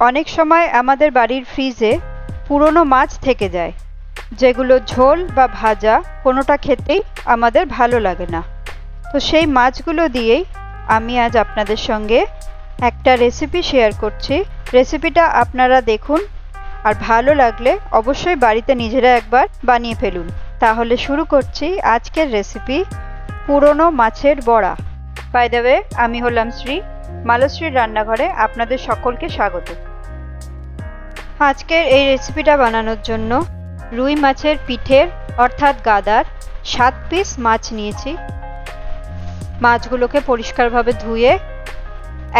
অনেক সময় আমাদের বাড়ির ফ্রিজে পুরনো মাছ থেকে যায়, যেগুলো ঝোল বা ভাজা কোনোটা খেতেই আমাদের ভালো লাগে না। তো সেই মাছগুলো দিয়েই আমি আজ আপনাদের সঙ্গে একটা রেসিপি শেয়ার করছি। রেসিপিটা আপনারা দেখুন, আর ভালো লাগলে অবশ্যই বাড়িতে নিজেরা একবার বানিয়ে ফেলুন। তাহলে শুরু করছি আজকের রেসিপি, পুরনো মাছের বড়া। বাই দ্য ওয়ে, আমি হলাম শ্রী, মালশ্রীর রান্নাঘরে আপনাদের সকলকে স্বাগত। আজকের এই রেসিপিটা বানানোর জন্য রুই মাছের পিঠের অর্থাৎ গাদার 7 পিস মাছ নিয়েছি। মাছগুলোকে পরিষ্কারভাবে ধুয়ে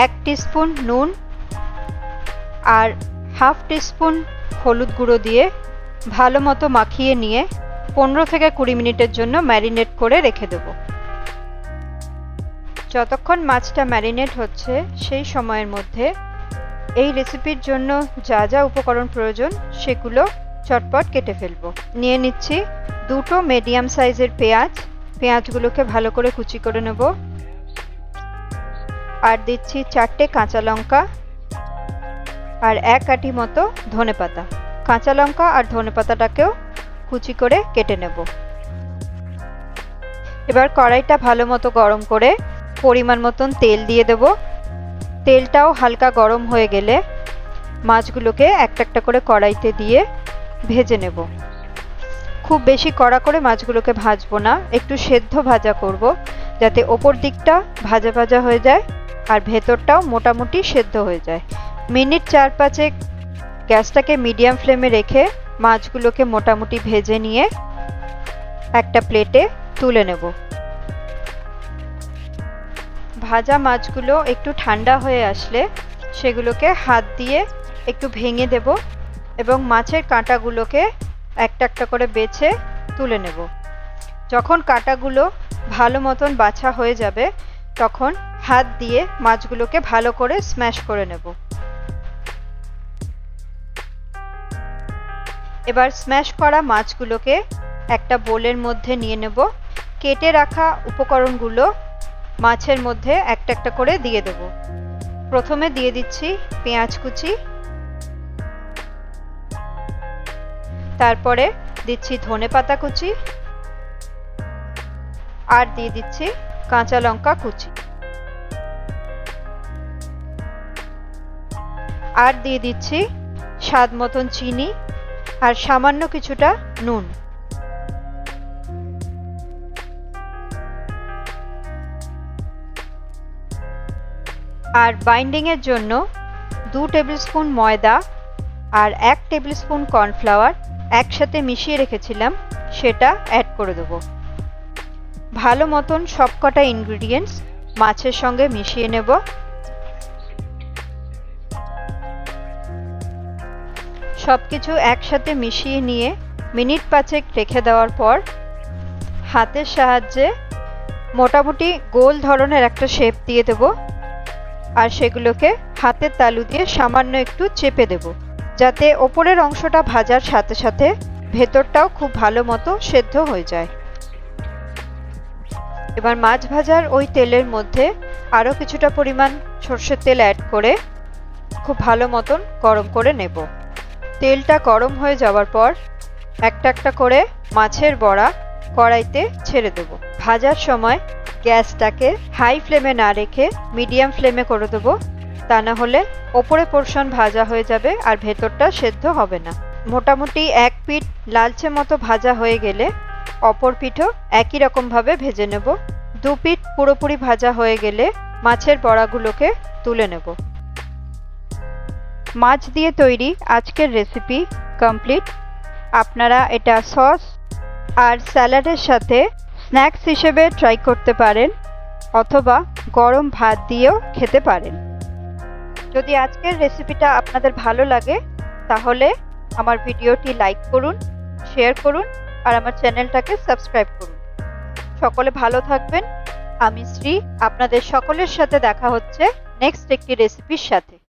1 টিস্পুন নুন আর হাফ টিস্পুন হলুদ গুঁড়ো দিয়ে ভালো মতো মাখিয়ে নিয়ে 15 থেকে 20 মিনিটের জন্য ম্যারিনেট করে রেখে দেব। যতক্ষণ মাছটা ম্যারিনেট হচ্ছে সেই সময়ের মধ্যে এই রেসিপির জন্য যা যা উপকরণ প্রয়োজন সেগুলো চটপট কেটে ফেলবো। নিয়ে নিচ্ছি 2টো মিডিয়াম সাইজের পেঁয়াজ। পেঁয়াজগুলোকে ভালো করে কুচি করে নেব। আর দিচ্ছি 4টে কাঁচা লঙ্কা আর 1 আঁটি মতো ধনেপাতা। কাঁচা লঙ্কা আর ধনেপাতাটাকেও কুচি করে কেটে নেব। এবার কড়াইটা ভালো মতো গরম করে পরিমাণ মতন তেল দিয়ে দেব। তেলটাও হালকা গরম হয়ে গেলে মাছগুলোকে একটা একটা করে কড়াইতে দিয়ে ভেজে নেব। খুব বেশি কড়া করে মাছগুলোকে ভাজবো না, একটু সেদ্ধ ভাজা করব, যাতে ওপর দিকটা ভাজা ভাজা হয়ে যায় আর ভেতরটাও মোটামুটি সেদ্ধ হয়ে যায়। মিনিট 4-5 গ্যাসটাকে মিডিয়াম ফ্লেমে রেখে মাছগুলোকে মোটামুটি ভেজে নিয়ে একটা প্লেটে তুলে নেব। ভাজা মাছগুলো একটু ঠান্ডা হয়ে আসলে সেগুলোকে হাত দিয়ে একটু ভেঙে দেব এবং মাছের কাঁটাগুলোকে একটা একটা করে বেছে তুলে নেব। যখন কাঁটাগুলো ভালো মতন বাছা হয়ে যাবে তখন হাত দিয়ে মাছগুলোকে ভালো করে স্ম্যাশ করে নেব। এবার স্ম্যাশ করা মাছগুলোকে একটা বোলের মধ্যে নিয়ে নেব। কেটে রাখা উপকরণগুলো মাছের মধ্যে একটা একটা করে দিয়ে দেব। প্রথমে দিয়ে দিচ্ছি পেঁয়াজ কুচি, তারপরে দিচ্ছি ধনেপাতা কুচি, আর দিয়ে দিচ্ছি কাঁচা লঙ্কা কুচি, আর দিয়ে দিচ্ছি স্বাদ মতন চিনি আর সামান্য কিছুটা নুন। আর বাইন্ডিং এর জন্য 2 টেবিল স্পুন ময়দা আর 1 টেবিল স্পুন কর্নফ্লাওয়ার একসাথে মিশিয়ে রেখেছিলাম, সেটা অ্যাড করে দেব। ভালো মতন সবকটা ইনগ্রিডিয়েন্টস মাছের সঙ্গে মিশিয়ে নেব। সবকিছু একসাথে মিশিয়ে নিয়ে মিনিট 5 রেখে দেওয়ার পর হাতের সাহায্যে মোটামুটি গোল ধরনের একটা শেপ দিয়ে দেব আর সেগুলোকে হাতের তালু দিয়ে সামান্য একটু চেপে দেব, যাতে ওপরের অংশটা ভাজার সাথে সাথে ভেতরটাও খুব ভালো মতো সেদ্ধ হয়ে যায়। এবার মাছ ভাজার ওই তেলের মধ্যে আরও কিছুটা পরিমাণ সর্ষের তেল অ্যাড করে খুব ভালো মতন গরম করে নেব। তেলটা গরম হয়ে যাওয়ার পর একটা একটা করে মাছের বড়া কড়াইতে ছেড়ে দেব। ভাজার সময় গ্যাসটাকে হাই ফ্লেমে না রেখে মিডিয়াম ফ্লেমে করে দেবো, তা না হলে ওপরে পোর্শন ভাজা হয়ে যাবে আর ভেতরটা সেদ্ধ হবে না। মোটামুটি 1 পিঠ লালচে মতো ভাজা হয়ে গেলে অপর পিঠও একই রকমভাবে ভেজে নেব। 2 পিঠ পুরোপুরি ভাজা হয়ে গেলে মাছের বড়াগুলোকে তুলে নেব। মাছ দিয়ে তৈরি আজকের রেসিপি কমপ্লিট। আপনারা এটা সস আর স্যালাডের সাথে স্ন্যাক্স হিসেবে ট্রাই করতে পারেন অথবা গরম ভাত দিয়েও খেতে পারেন। যদি আজকের রেসিপিটা আপনাদের ভালো লাগে তাহলে আমার ভিডিওটি লাইক করুন, শেয়ার করুন আর আমার চ্যানেলটাকে সাবস্ক্রাইব করুন। সকলে ভালো থাকবেন। আমি শ্রী, আপনাদের সকলের সাথে দেখা হচ্ছে নেক্সট একটি রেসিপির সাথে।